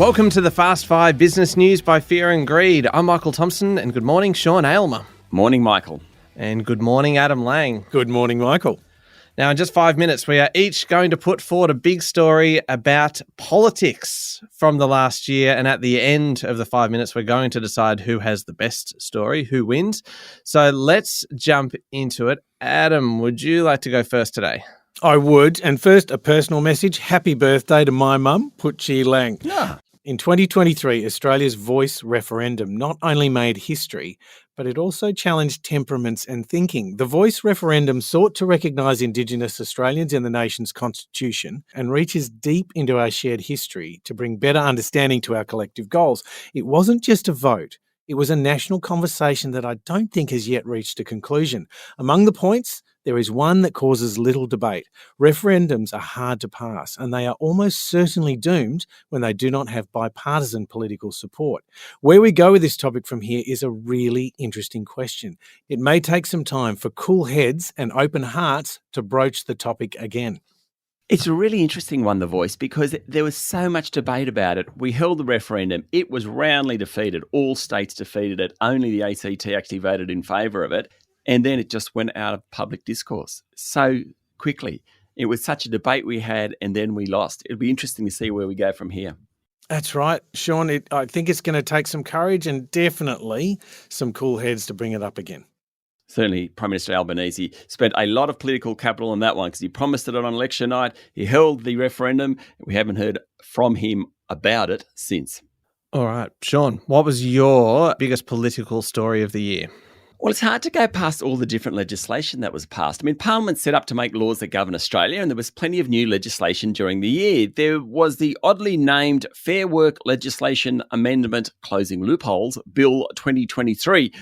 Welcome to the Fast Five Business News by Fear and Greed. I'm Michael Thompson, and good morning, Sean Aylmer. Morning, Michael. And good morning, Adam Lang. Good morning, Michael. Now, in just 5 minutes, we are each going to put forward a big story about politics from the last year. And at the end of the 5 minutes, we're going to decide who has the best story, who wins. So let's jump into it. Adam, would you like to go first today? I would. And first, a personal message. Happy birthday to my mum, Putchi Lang. Yeah. In 2023, Australia's Voice referendum not only made history, but it also challenged temperaments and thinking. The Voice referendum sought to recognise Indigenous Australians in the nation's constitution and reaches deep into our shared history to bring better understanding to our collective goals. It wasn't just a vote. It was a national conversation that I don't think has yet reached a conclusion. Among the points, there is one that causes little debate. Referendums are hard to pass, and they are almost certainly doomed when they do not have bipartisan political support. Where we go with this topic from here is a really interesting question. It may take some time for cool heads and open hearts to broach the topic again. It's a really interesting one, The Voice, because there was so much debate about it. We held the referendum. It was roundly defeated. All states defeated it. Only the ACT actually voted in favour of it. And then it just went out of public discourse so quickly. It was such a debate we had, and then we lost. It'll be interesting to see where we go from here. That's right, Sean. I think it's going to take some courage and definitely some cool heads to bring it up again. Certainly, Prime Minister Albanese spent a lot of political capital on that one because he promised it on election night. He held the referendum. We haven't heard from him about it since. All right. Sean, what was your biggest political story of the year? Well, it's hard to go past all the different legislation that was passed. I mean, Parliament's set up to make laws that govern Australia, and there was plenty of new legislation during the year. There was the oddly named Fair Work Legislation Amendment Closing Loopholes Bill 2023,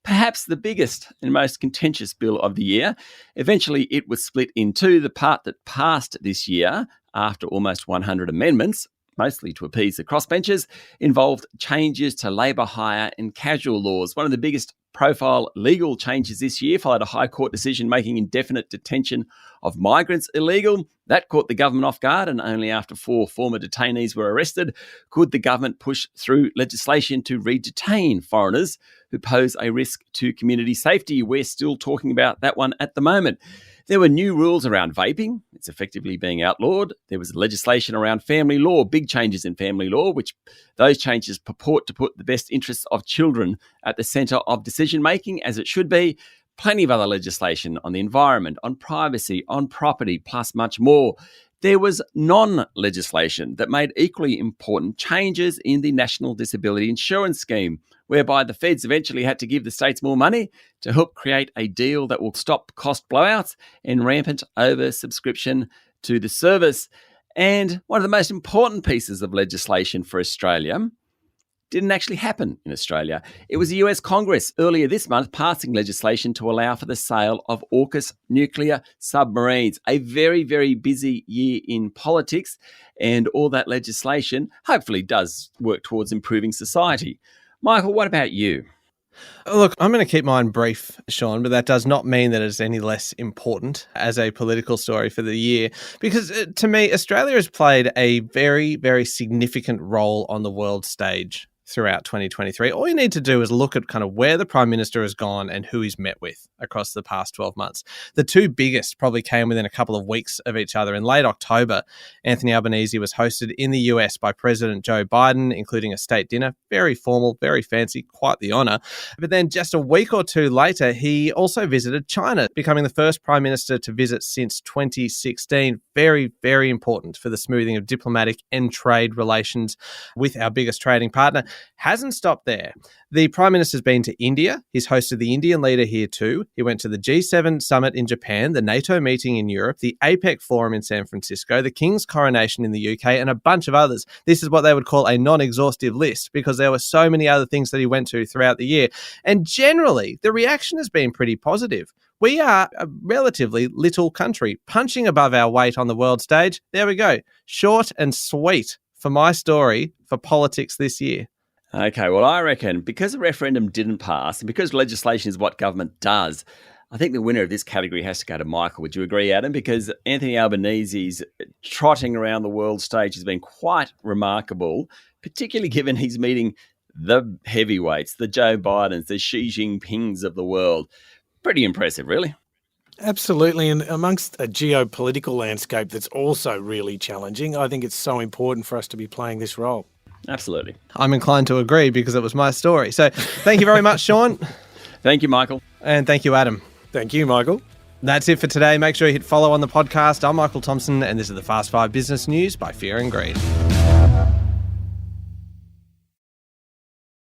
perhaps the biggest and most contentious bill of the year. Eventually, it was split in two. The part that passed this year, after almost 100 amendments, mostly to appease the crossbenchers, involved changes to labour hire and casual laws. One of the biggest profile legal changes this year followed a High Court decision making indefinite detention of migrants illegal. That caught the government off guard, and only after 4 former detainees were arrested could the government push through legislation to re-detain foreigners who pose a risk to community safety. We're still talking about that one at the moment. There were new rules around vaping. It's effectively being outlawed. There was legislation around family law, big changes in family law, which those changes purport to put the best interests of children at the centre of decision-making, as it should be. Plenty of other legislation on the environment, on privacy, on property, plus much more. There was non-legislation that made equally important changes in the National Disability Insurance Scheme, whereby the feds eventually had to give the states more money to help create a deal that will stop cost blowouts and rampant oversubscription to the service. And one of the most important pieces of legislation for Australia didn't actually happen in Australia. It was the US Congress earlier this month passing legislation to allow for the sale of AUKUS nuclear submarines. A very, very busy year in politics, and all that legislation hopefully does work towards improving society. Michael, what about you? Look, I'm going to keep mine brief, Sean, but that does not mean that it's any less important as a political story for the year, because to me, Australia has played a very, very significant role on the world stage throughout 2023. All you need to do is look at kind of where the Prime Minister has gone and who he's met with across the past 12 months. The two biggest probably came within a couple of weeks of each other. In late October, Anthony Albanese was hosted in the US by President Joe Biden, including a state dinner. Very formal, very fancy, quite the honour. But then just a week or two later, he also visited China, becoming the first Prime Minister to visit since 2016. Very, very important for the smoothing of diplomatic and trade relations with our biggest trading partner. Hasn't stopped there. The Prime Minister's been to India. He's hosted the Indian leader here too. He went to the G7 summit in Japan, the NATO meeting in Europe, the APEC forum in San Francisco, the King's coronation in the UK, and a bunch of others. This is what they would call a non-exhaustive list because there were so many other things that he went to throughout the year. And generally, the reaction has been pretty positive. We are a relatively little country, punching above our weight on the world stage. There we go. Short and sweet for my story for politics this year. Okay, well, I reckon because the referendum didn't pass and because legislation is what government does, I think the winner of this category has to go to Michael. Would you agree, Adam? Because Anthony Albanese's trotting around the world stage has been quite remarkable. particularly given he's meeting the heavyweights, the Joe Bidens, the Xi Jinpings of the world. Pretty impressive, really. Absolutely. And amongst a geopolitical landscape that's also really challenging, I think it's so important for us to be playing this role. Absolutely. I'm inclined to agree because it was my story. So thank you very much, Sean. Thank you, Michael. And thank you, Adam. Thank you, Michael. That's it for today. Make sure you hit follow on the podcast. I'm Michael Thompson, and this is the Fast 5 Business News by Fear and Greed.